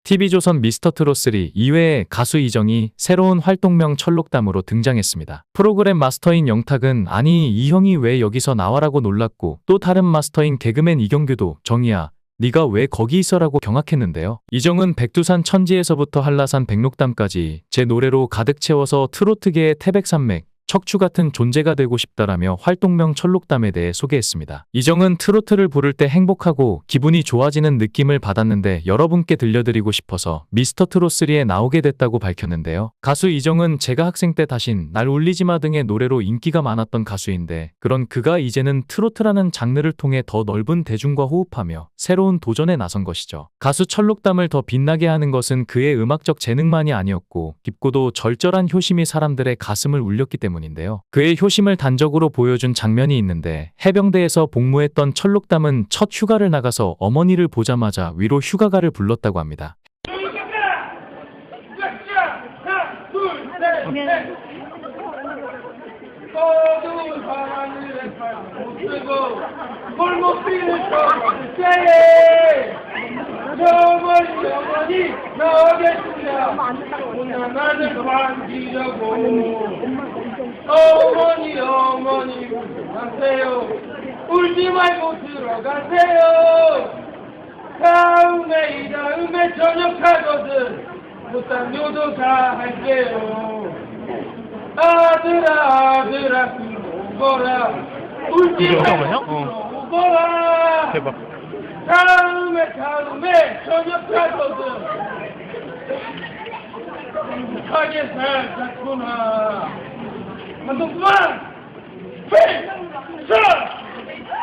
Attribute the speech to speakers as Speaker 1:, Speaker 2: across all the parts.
Speaker 1: TV조선 미스터트롯3 이외에 가수 이정이 새로운 활동명 철록담으로 등장했습니다. 프로그램 마스터인 영탁은 아니 이 형이 왜 여기서 나와라고 놀랐고 또 다른 마스터인 개그맨 이경규도 정이야 네가 왜 거기 있어라고 경악했는데요. 이정은 백두산 천지에서부터 한라산 백록담까지 제 노래로 가득 채워서 트로트계의 태백산맥 척추 같은 존재가 되고 싶다라며 활동명 철록담에 대해 소개했습니다. 이정은 트로트를 부를 때 행복하고 기분이 좋아지는 느낌을 받았는데 여러분께 들려드리고 싶어서 미스터트롯3에 나오게 됐다고 밝혔는데요. 가수 이정은 제가 학생 때 다신 날 울리지마 등의 노래로 인기가 많았던 가수인데 그런 그가 이제는 트로트라는 장르를 통해 더 넓은 대중과 호흡하며 새로운 도전에 나선 것이죠. 가수 철록담을 더 빛나게 하는 것은 그의 음악적 재능만이 아니었고 깊고도 절절한 효심이 사람들의 가슴을 울렸기 때문입니다. 인데요. 그의 효심을 단적으로 보여준 장면이 있는데 해병대에서 복무했던 철록담은 첫 휴가를 나가서 어머니를 보자마자 위로 휴가가를 불렀다고 합니다.
Speaker 2: 영원히 나오겠습니다. 나를 반기려고 어머니 가세요. 울지 말고 들어가세요. 다음에 저녁하거든 무쌍요도 다 할게요. 아들아 오거라. 울지 말고 오거라. 대박. 다음에 저녁하거든 하게 살았구나. 한동안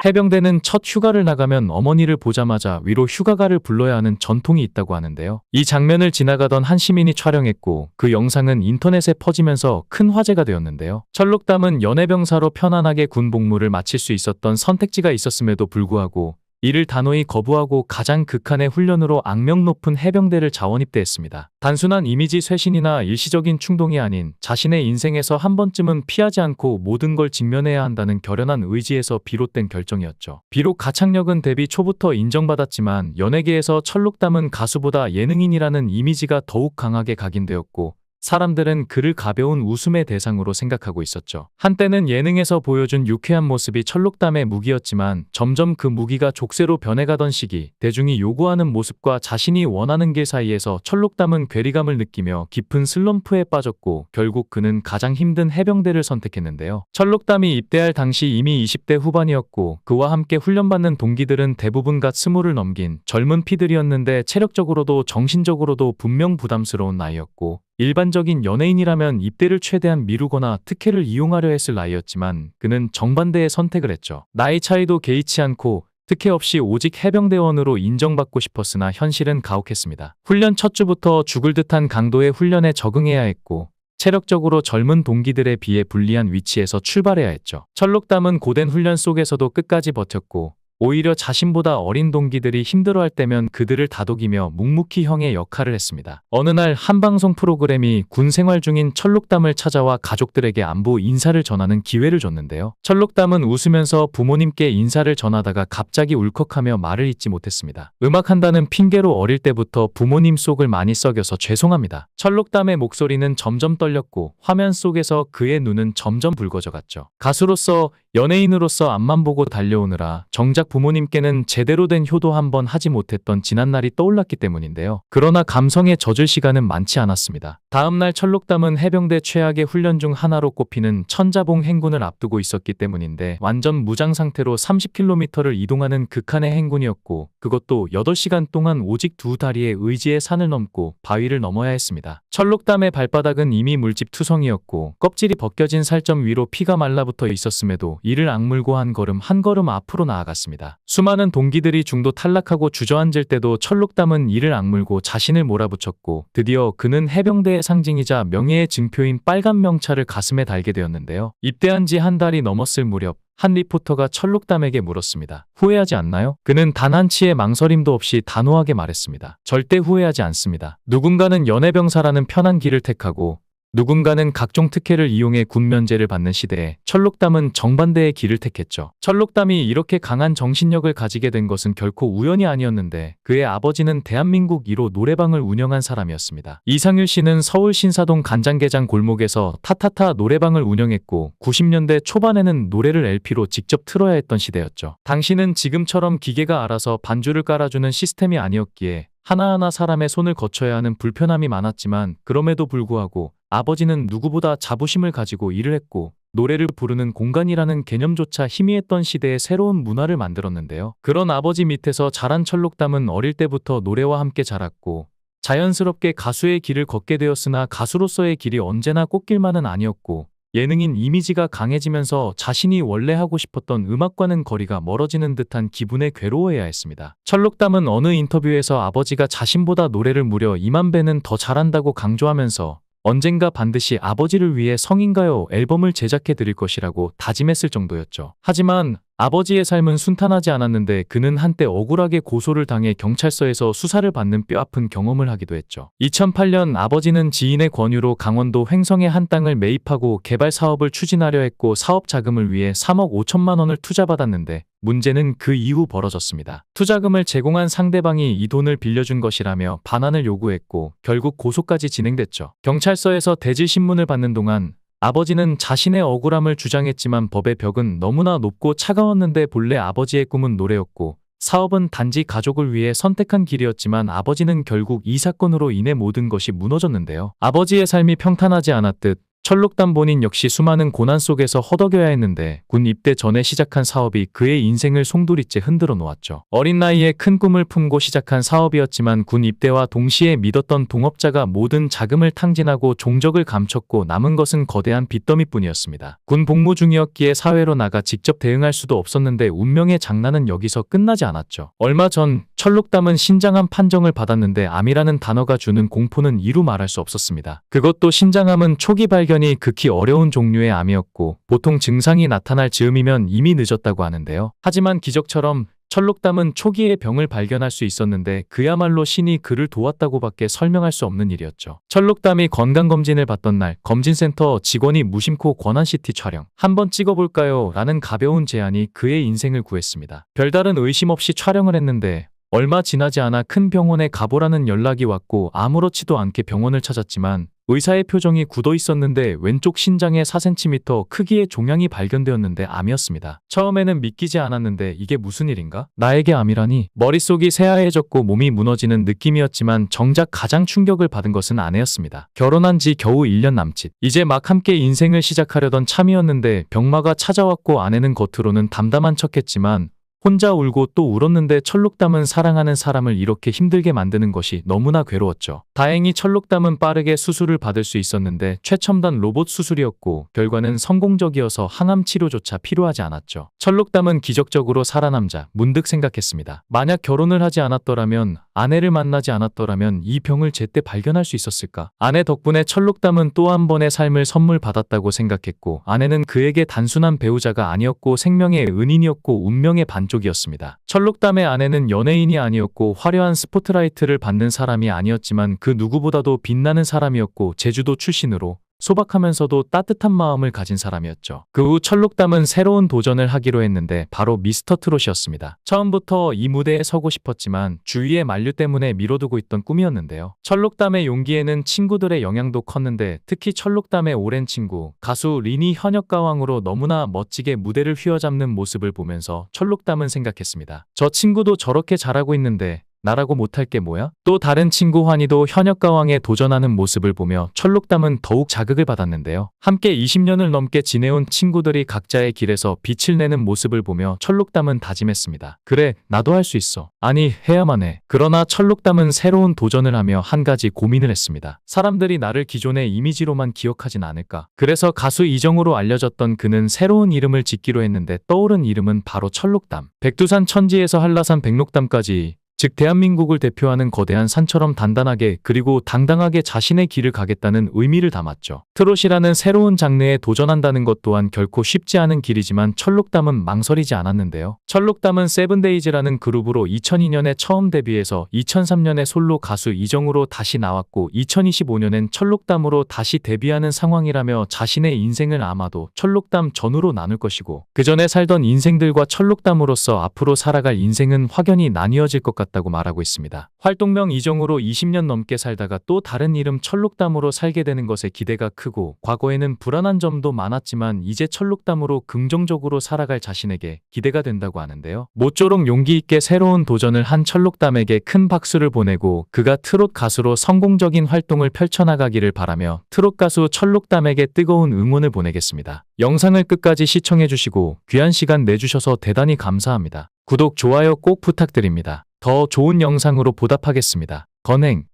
Speaker 1: 해병대는 첫 휴가를 나가면 어머니를 보자마자 위로 휴가가를 불러야 하는 전통이 있다고 하는데요. 이 장면을 지나가던 한 시민이 촬영했고 그 영상은 인터넷에 퍼지면서 큰 화제가 되었는데요. 철록담은 연해병사로 편안하게 군 복무를 마칠 수 있었던 선택지가 있었음에도 불구하고 이를 단호히 거부하고 가장 극한의 훈련으로 악명 높은 해병대를 자원입대했습니다. 단순한 이미지 쇄신이나 일시적인 충동이 아닌 자신의 인생에서 한 번쯤은 피하지 않고 모든 걸 직면해야 한다는 결연한 의지에서 비롯된 결정이었죠. 비록 가창력은 데뷔 초부터 인정받았지만 연예계에서 철록담은 가수보다 예능인이라는 이미지가 더욱 강하게 각인되었고 사람들은 그를 가벼운 웃음의 대상으로 생각하고 있었죠. 한때는 예능에서 보여준 유쾌한 모습이 철록담의 무기였지만 점점 그 무기가 족쇄로 변해가던 시기 대중이 요구하는 모습과 자신이 원하는 길 사이에서 철록담은 괴리감을 느끼며 깊은 슬럼프에 빠졌고 결국 그는 가장 힘든 해병대를 선택했는데요. 철록담이 입대할 당시 이미 20대 후반이었고 그와 함께 훈련받는 동기들은 대부분 갓 20을 넘긴 젊은 피들이었는데 체력적으로도 정신적으로도 분명 부담스러운 나이였고 일반적인 연예인이라면 입대를 최대한 미루거나 특혜를 이용하려 했을 나이였지만 그는 정반대의 선택을 했죠. 나이 차이도 개의치 않고 특혜 없이 오직 해병대원으로 인정받고 싶었으나 현실은 가혹했습니다. 훈련 첫 주부터 죽을 듯한 강도의 훈련에 적응해야 했고 체력적으로 젊은 동기들에 비해 불리한 위치에서 출발해야 했죠. 철록담은 고된 훈련 속에서도 끝까지 버텼고 오히려 자신보다 어린 동기들이 힘들어할 때면 그들을 다독이며 묵묵히 형의 역할을 했습니다. 어느 날 한 방송 프로그램이 군 생활 중인 철록담을 찾아와 가족들에게 안부 인사를 전하는 기회를 줬는데요. 철록담은 웃으면서 부모님께 인사를 전하다가 갑자기 울컥하며 말을 잇지 못했습니다. 음악한다는 핑계로 어릴 때부터 부모님 속을 많이 썩여서 죄송합니다. 철록담의 목소리는 점점 떨렸고 화면 속에서 그의 눈은 점점 붉어져갔죠. 가수로서 연예인으로서 앞만 보고 달려오느라 정작 부모님께는 제대로 된 효도 한번 하지 못했던 지난날이 떠올랐기 때문인데요. 그러나 감성에 젖을 시간은 많지 않았습니다. 다음날 철록담은 해병대 최악의 훈련 중 하나로 꼽히는 천자봉 행군을 앞두고 있었기 때문인데 완전 무장 상태로 30km를 이동하는 극한의 행군이었고 그것도 8시간 동안 오직 두 다리의 의지의 산을 넘고 바위를 넘어야 했습니다. 철록담의 발바닥은 이미 물집 투성이었고 껍질이 벗겨진 살점 위로 피가 말라붙어 있었음에도 이를 악물고 한 걸음 앞으로 나아갔습니다. 수많은 동기들이 중도 탈락하고 주저앉을 때도 철록담은 이를 악물고 자신을 몰아붙였고 드디어 그는 해병대의 상징이자 명예의 증표인 빨간 명찰을 가슴에 달게 되었는데요. 입대한 지 한 달이 넘었을 무렵 한 리포터가 철록담에게 물었습니다. 후회하지 않나요? 그는 단 한치의 망설임도 없이 단호하게 말했습니다. 절대 후회하지 않습니다. 누군가는 연해병사라는 편한 길을 택하고 누군가는 각종 특혜를 이용해 군 면제를 받는 시대에 철록담은 정반대의 길을 택했죠. 철록담이 이렇게 강한 정신력을 가지게 된 것은 결코 우연이 아니었는데 그의 아버지는 대한민국 1호 노래방을 운영한 사람이었습니다. 이상일 씨는 서울 신사동 간장게장 골목에서 타타타 노래방을 운영했고 90년대 초반에는 노래를 LP로 직접 틀어야 했던 시대였죠. 당시는 지금처럼 기계가 알아서 반주를 깔아주는 시스템이 아니었기에 하나하나 사람의 손을 거쳐야 하는 불편함이 많았지만 그럼에도 불구하고 아버지는 누구보다 자부심을 가지고 일을 했고 노래를 부르는 공간이라는 개념조차 희미했던 시대에 새로운 문화를 만들었는데요. 그런 아버지 밑에서 자란 철록담은 어릴 때부터 노래와 함께 자랐고 자연스럽게 가수의 길을 걷게 되었으나 가수로서의 길이 언제나 꽃길만은 아니었고 예능인 이미지가 강해지면서 자신이 원래 하고 싶었던 음악과는 거리가 멀어지는 듯한 기분에 괴로워해야 했습니다. 철록담은 어느 인터뷰에서 아버지가 자신보다 노래를 무려 2만 배는 더 잘한다고 강조하면서 언젠가 반드시 아버지를 위해 성인가요 앨범을 제작해 드릴 것이라고 다짐했을 정도였죠. 하지만 아버지의 삶은 순탄하지 않았는데 그는 한때 억울하게 고소를 당해 경찰서에서 수사를 받는 뼈아픈 경험을 하기도 했죠. 2008년 아버지는 지인의 권유로 강원도 횡성의 한 땅을 매입하고 개발 사업을 추진하려 했고 사업 자금을 위해 3억 5천만 원을 투자받았는데 문제는 그 이후 벌어졌습니다. 투자금을 제공한 상대방이 이 돈을 빌려준 것이라며 반환을 요구했고 결국 고소까지 진행됐죠. 경찰서에서 대질 신문을 받는 동안 아버지는 자신의 억울함을 주장했지만 법의 벽은 너무나 높고 차가웠는데 본래 아버지의 꿈은 노래였고 사업은 단지 가족을 위해 선택한 길이었지만 아버지는 결국 이 사건으로 인해 모든 것이 무너졌는데요. 아버지의 삶이 평탄하지 않았듯 철록담 본인 역시 수많은 고난 속에서 허덕여야 했는데 군 입대 전에 시작한 사업이 그의 인생을 송두리째 흔들어 놓았죠. 어린 나이에 큰 꿈을 품고 시작한 사업이었지만 군 입대와 동시에 믿었던 동업자가 모든 자금을 탕진하고 종적을 감췄고 남은 것은 거대한 빚더미뿐이었습니다. 군 복무 중이었기에 사회로 나가 직접 대응할 수도 없었는데 운명의 장난은 여기서 끝나지 않았죠. 얼마 전 철록담은 신장암 판정을 받았는데 암이라는 단어가 주는 공포는 이루 말할 수 없었습니다. 그것도 신장암은 초기 발견이 극히 어려운 종류의 암이었고 보통 증상이 나타날 즈음이면 이미 늦었다고 하는데요. 하지만 기적처럼 철록담은 초기에 병을 발견할 수 있었는데 그야말로 신이 그를 도왔다고밖에 설명할 수 없는 일이었죠. 철록담이 건강검진을 받던 날 검진센터 직원이 무심코 권한CT 촬영 한번 찍어볼까요? 라는 가벼운 제안이 그의 인생을 구했습니다. 별다른 의심 없이 촬영을 했는데 얼마 지나지 않아 큰 병원에 가보라는 연락이 왔고 아무렇지도 않게 병원을 찾았지만 의사의 표정이 굳어 있었는데 왼쪽 신장에 4cm 크기의 종양이 발견되었는데 암이었습니다. 처음에는 믿기지 않았는데 이게 무슨 일인가? 나에게 암이라니? 머릿속이 새하얘졌고 몸이 무너지는 느낌이었지만 정작 가장 충격을 받은 것은 아내였습니다. 결혼한 지 겨우 1년 남짓. 이제 막 함께 인생을 시작하려던 참이었는데 병마가 찾아왔고 아내는 겉으로는 담담한 척했지만 혼자 울고 또 울었는데 철록담은 사랑하는 사람을 이렇게 힘들게 만드는 것이 너무나 괴로웠죠. 다행히 철록담은 빠르게 수술을 받을 수 있었는데 최첨단 로봇 수술이었고 결과는 성공적이어서 항암 치료조차 필요하지 않았죠. 철록담은 기적적으로 살아남자 문득 생각했습니다. 만약 결혼을 하지 않았더라면 아내를 만나지 않았더라면 이 병을 제때 발견할 수 있었을까? 아내 덕분에 철록담은 또 한 번의 삶을 선물 받았다고 생각했고 아내는 그에게 단순한 배우자가 아니었고 생명의 은인이었고 운명의 반쪽이었습니다. 철록담의 아내는 연예인이 아니었고 화려한 스포트라이트를 받는 사람이 아니었지만 그 누구보다도 빛나는 사람이었고 제주도 출신으로 소박하면서도 따뜻한 마음을 가진 사람이었죠. 그 후 철록담은 새로운 도전을 하기로 했는데 바로 미스터 트롯이었습니다. 처음부터 이 무대에 서고 싶었지만 주위의 만류 때문에 미뤄두고 있던 꿈이었는데요. 철록담의 용기에는 친구들의 영향도 컸는데 특히 철록담의 오랜 친구 가수 린이 현역가왕으로 너무나 멋지게 무대를 휘어잡는 모습을 보면서 철록담은 생각했습니다. 저 친구도 저렇게 잘하고 있는데 나라고 못할 게 뭐야? 또 다른 친구 환희도 현역가왕에 도전하는 모습을 보며 철록담은 더욱 자극을 받았는데요. 함께 20년을 넘게 지내온 친구들이 각자의 길에서 빛을 내는 모습을 보며 철록담은 다짐했습니다. 그래, 나도 할 수 있어. 아니, 해야만 해. 그러나 철록담은 새로운 도전을 하며 한 가지 고민을 했습니다. 사람들이 나를 기존의 이미지로만 기억하진 않을까? 그래서 가수 이정우로 알려졌던 그는 새로운 이름을 짓기로 했는데 떠오른 이름은 바로 철록담. 백두산 천지에서 한라산 백록담까지 즉 대한민국을 대표하는 거대한 산처럼 단단하게 그리고 당당하게 자신의 길을 가겠다는 의미를 담았죠. 트롯이라는 새로운 장르에 도전한다는 것 또한 결코 쉽지 않은 길이지만 철록담은 망설이지 않았는데요. 철록담은 세븐데이즈라는 그룹으로 2002년에 처음 데뷔해서 2003년에 솔로 가수 이정우로 다시 나왔고 2025년엔 철록담으로 다시 데뷔하는 상황이라며 자신의 인생을 아마도 철록담 전후로 나눌 것이고 그 전에 살던 인생들과 철록담으로서 앞으로 살아갈 인생은 확연히 나뉘어질 것 같다고 말하고 있습니다. 활동명 이정우로 20년 넘게 살다가 또 다른 이름 철록담으로 살게 되는 것에 기대가 크고 과거에는 불안한 점도 많았지만 이제 철록담으로 긍정적으로 살아갈 자신에게 기대가 된다고 하는데요. 모쪼록 용기 있게 새로운 도전을 한 철록담에게 큰 박수를 보내고 그가 트롯 가수로 성공적인 활동을 펼쳐나가기를 바라며 트롯 가수 철록담에게 뜨거운 응원을 보내겠습니다. 영상을 끝까지 시청해주시고 귀한 시간 내주셔서 대단히 감사합니다. 구독, 좋아요 꼭 부탁드립니다. 더 좋은 영상으로 보답하겠습니다. 건행